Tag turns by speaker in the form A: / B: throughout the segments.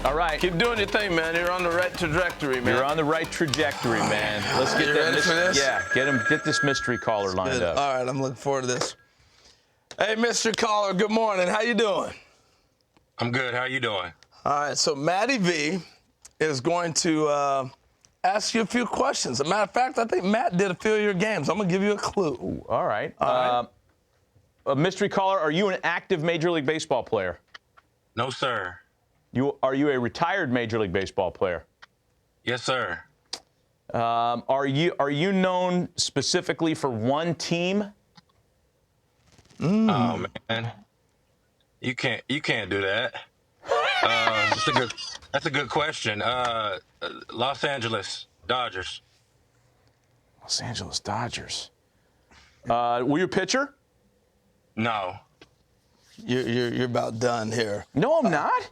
A: All right.
B: Keep doing your thing, man. You're on the right trajectory, man.
A: You're on the right trajectory, man. Let's get
B: You
A: that
B: ready for this?
A: Yeah, get this mystery caller lined
B: Good.
A: up.
B: All right, I'm looking forward to this. Hey, Mr. Caller, good morning. How you doing?
C: I'm good. How you doing?
B: All right, so Matty V is going to ask you a few questions. As a matter of fact, I think Matt did a few of your games. I'm going to give you a clue.
A: Ooh, all right.
B: All
A: A mystery caller, are you an active Major League Baseball player?
C: No, sir.
A: Are you a retired Major League Baseball player?
C: Yes, sir.
A: Are you known specifically for one team?
C: Oh man, you can't do that. That's a good question. Los Angeles Dodgers.
A: Los Angeles Dodgers. Were you a pitcher?
C: No.
B: You're about done here.
A: No, I'm not.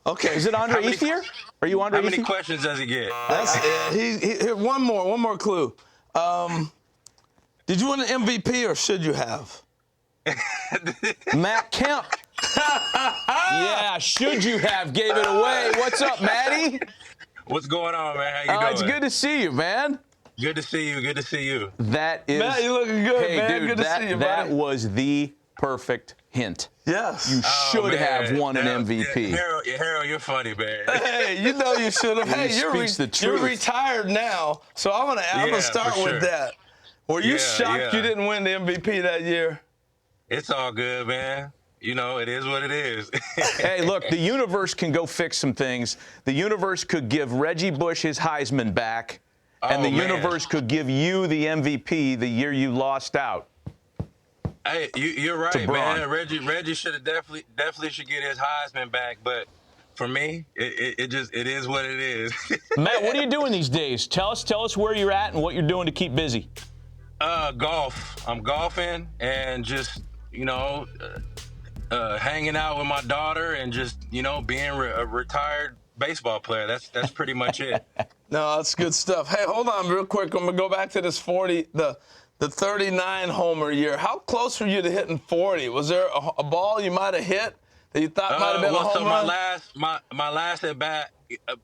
B: Okay.
A: Is it Andre Ethier? Are you Andre
C: How many
A: Ethier?
C: questions does he get?
B: That's it. Here, one more clue. Did you win an MVP or should you have?
A: Matt Kemp. Yeah, should you have gave it away. What's up, Matty?
C: What's going on, man? How you doing?
A: It's good to see you, man.
C: Good to see you. Good to see you.
A: That is.
B: Matt, you looking good,
A: hey,
B: man.
A: Dude,
B: Good to see you,
A: that
B: buddy.
A: was the perfect hint.
B: Yes.
A: You should
C: man.
A: have won an MVP.
C: Yeah, Harold, you're funny, man.
B: Hey, you know you should have. Hey,
A: speaks the
B: you're
A: truth.
B: retired now, so I'm gonna
C: Yeah,
B: start
C: for
B: with
C: sure.
B: that. Were you
C: Yeah,
B: shocked
C: yeah.
B: you didn't win the MVP that year?
C: It's all good, man. You know, it is what it is.
A: Hey, look, the universe can go fix some things. The universe could give Reggie Bush his Heisman back, and the
C: man.
A: universe could give you the MVP the year you lost out.
C: Hey, you're right,
A: Braun.
C: man. Reggie should have definitely should get his Heisman back, but for me, it is what it is.
A: Matt, what are you doing these days? Tell us where you're at and what you're doing to keep busy.
C: Golf. I'm golfing and just hanging out with my daughter and just being a retired baseball player. That's pretty much it.
B: No, that's good stuff. Hey, hold on real quick. I'm gonna go back to this 40, the 39 homer year. How close were you to hitting 40? Was there a ball you might have hit that you thought might have been a home
C: so
B: run?
C: my last at bat,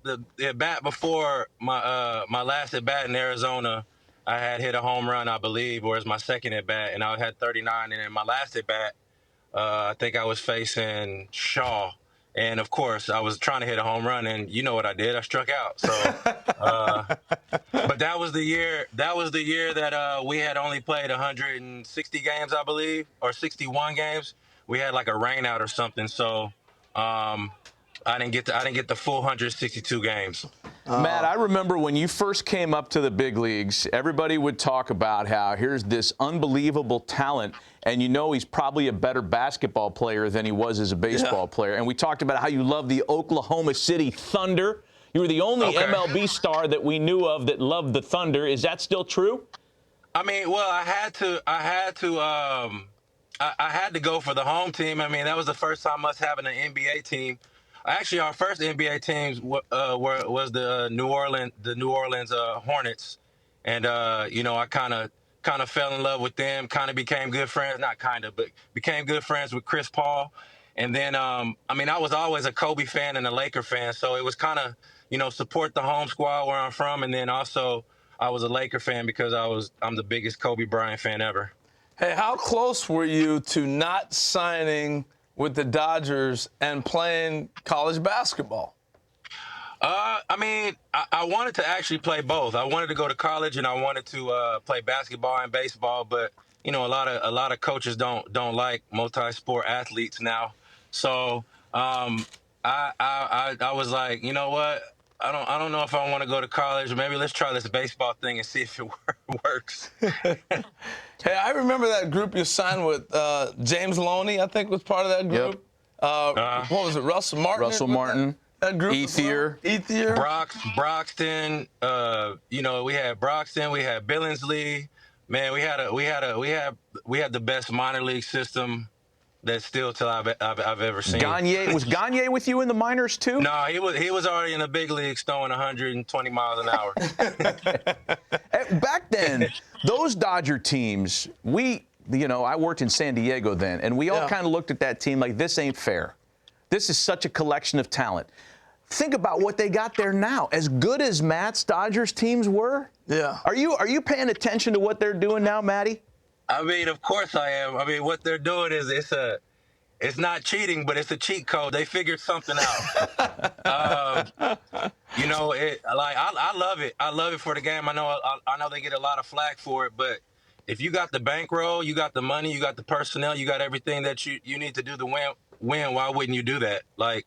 C: the at bat before my last at bat in Arizona, I had hit a home run, I believe, or it's my second at bat, and I had 39. And then my last at bat, I think I was facing Shaw, and of course I was trying to hit a home run, and you know what I did? I struck out. So, but that was the year. That was the year that we had only played 160 games, I believe, or 61 games. We had like a rain out or something, so I didn't get the full 162 games.
A: Matt, I remember when you first came up to the big leagues, everybody would talk about how here's this unbelievable talent, and he's probably a better basketball player than he was as a baseball player. And we talked about how you love the Oklahoma City Thunder. You were the only MLB star that we knew of that loved the Thunder. Is that still true?
C: I mean, well, I had to go for the home team. I mean, that was the first time us having an NBA team. Actually, our first NBA teams was the New Orleans Hornets, and I kind of fell in love with them. Kind of became good friends, not kind of, but became good friends with Chris Paul. And then, I was always a Kobe fan and a Laker fan, so it was kind of support the home squad where I'm from, and then also I was a Laker fan because I'm the biggest Kobe Bryant fan ever.
B: Hey, how close were you to not signing with the Dodgers and playing college basketball?
C: I wanted to actually play both. I wanted to go to college and I wanted to play basketball and baseball, but a lot of coaches don't like multi-sport athletes now. So I was like, you know what? I don't know if I want to go to college. Maybe let's try this baseball thing and see if it works.
B: Hey, I remember that group you signed with. James Loney, I think, was part of that group. What was it? Russell Martin.
A: Russell Martin.
B: That group.
A: Ethier.
B: Ethier.
C: Broxton. We had Broxton. We had Billingsley. Man, we had the best minor league system that's still till I've ever seen.
A: Was Gagne with you in the minors too?
C: No, he was already in the big leagues throwing 120 miles an hour.
A: Back then, those Dodger teams, I worked in San Diego then, and we all kind of looked at that team like, this ain't fair. This is such a collection of talent. think about what they got there now. As good as Matt's Dodgers teams were, are you paying attention to what they're doing now, Matty?
C: I mean, of course I am. I mean, what they're doing is it's not cheating, but it's a cheat code. They figured something out. You know, I love it. I love it for the game. I know they get a lot of flack for it, but if you got the bankroll, you got the money, you got the personnel, you got everything that you need to do to win. Why wouldn't you do that? Like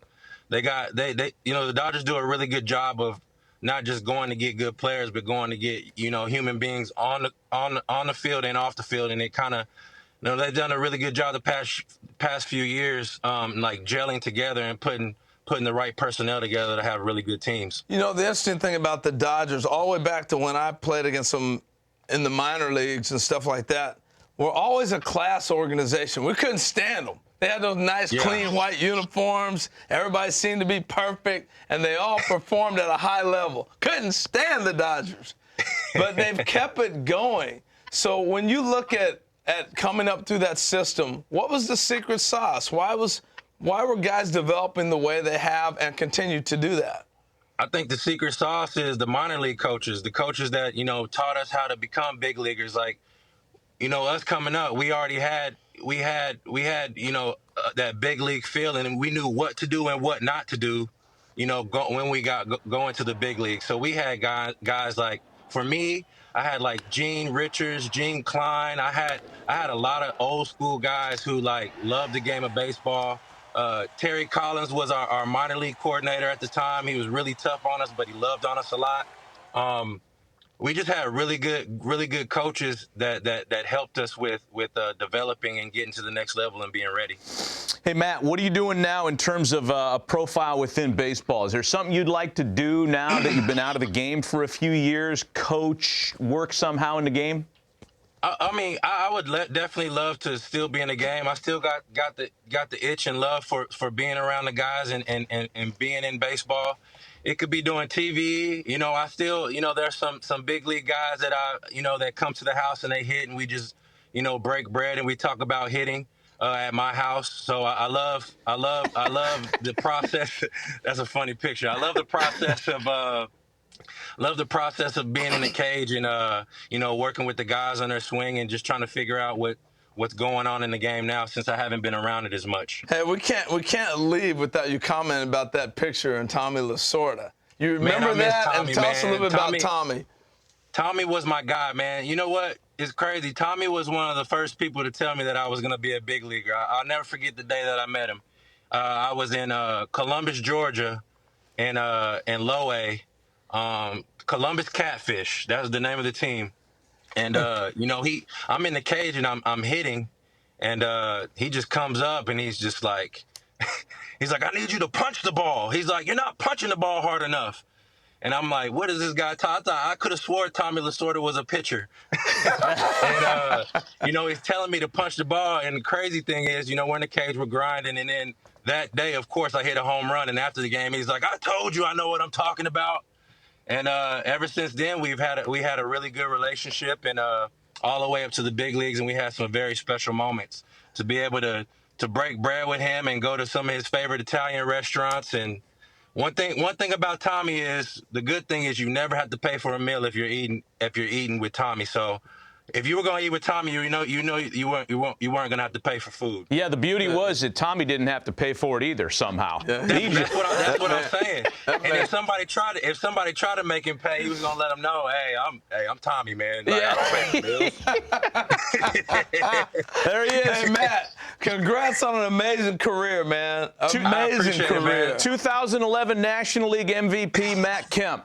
C: they the Dodgers do a really good job of not just going to get good players, but going to get human beings on the field and off the field, and it kind of they've done a really good job the past few years, like gelling together and putting the right personnel together to have really good teams.
B: You know, the interesting thing about the Dodgers, all the way back to when I played against them in the minor leagues and stuff like that, we're always a class organization. We couldn't stand them. They had those nice, clean white uniforms. Everybody seemed to be perfect, and they all performed at a high level. Couldn't stand the Dodgers, but they've kept it going. So when you look at coming up through that system, what was the secret sauce? Why were guys developing the way they have and continue to do that?
C: I think the secret sauce is the minor league coaches, the coaches that, taught us how to become big leaguers. Like, us coming up, we had that big league feeling, and we knew what to do and what not to do, when we going to the big league. So we had guys like, for me, I had like Gene Richards, Gene Klein. I had a lot of old school guys who loved the game of baseball. Terry Collins was our minor league coordinator at the time. He was really tough on us, but he loved on us a lot. We just had really good coaches that helped us with developing and getting to the next level and being ready.
A: Hey, Matt, what are you doing now in terms of a profile within baseball? Is there something you'd like to do now that you've been out of the game for a few years, coach, work somehow in the game?
C: I mean, I would definitely love to still be in the game. I still got the itch and love for being around the guys and being in baseball. It could be doing TV. I still, there's some big league guys that that come to the house and they hit, and we just, break bread and we talk about hitting at my house. So I love the process. That's a funny picture. I love the process of being in the cage and working with the guys on their swing and just trying to figure out what's going on in the game now, since I haven't been around it as much.
B: Hey, we can't leave without you commenting about that picture and Tommy Lasorda. You remember that?
C: Tommy,
B: and tell us a little bit about Tommy.
C: Tommy was my guy, man. You know what? It's crazy. Tommy was one of the first people to tell me that I was going to be a big leaguer. I'll never forget the day that I met him. I was in Columbus, Georgia, in Low A. Columbus Catfish. That was the name of the team. And I'm in the cage and I'm hitting, and he just comes up and he's just like, I need you to punch the ball. He's like, you're not punching the ball hard enough. And I'm like, what is this guy talking? I could have swore Tommy Lasorda was a pitcher. And he's telling me to punch the ball. And the crazy thing is, we're in the cage, we're grinding, and then that day, of course, I hit a home run. And after the game, he's like, I told you I know what I'm talking about. And ever since then, we had a really good relationship, and all the way up to the big leagues, and we had some very special moments to be able to break bread with him and go to some of his favorite Italian restaurants. And one thing about Tommy is, the good thing is you never have to pay for a meal if you're eating with Tommy. So if you were going to eat with Tommy, you weren't going to have to pay for food.
A: Yeah, the beauty was that Tommy didn't have to pay for it either somehow.
C: Yeah. That's what I'm saying. And if somebody tried to make him pay, he was going to let him know, hey, I'm Tommy, man. Like, I don't pay the bills.
B: There he is. Hey, Matt, congrats on an amazing career, man. Amazing career.
A: It, 2011 National League MVP, Matt Kemp.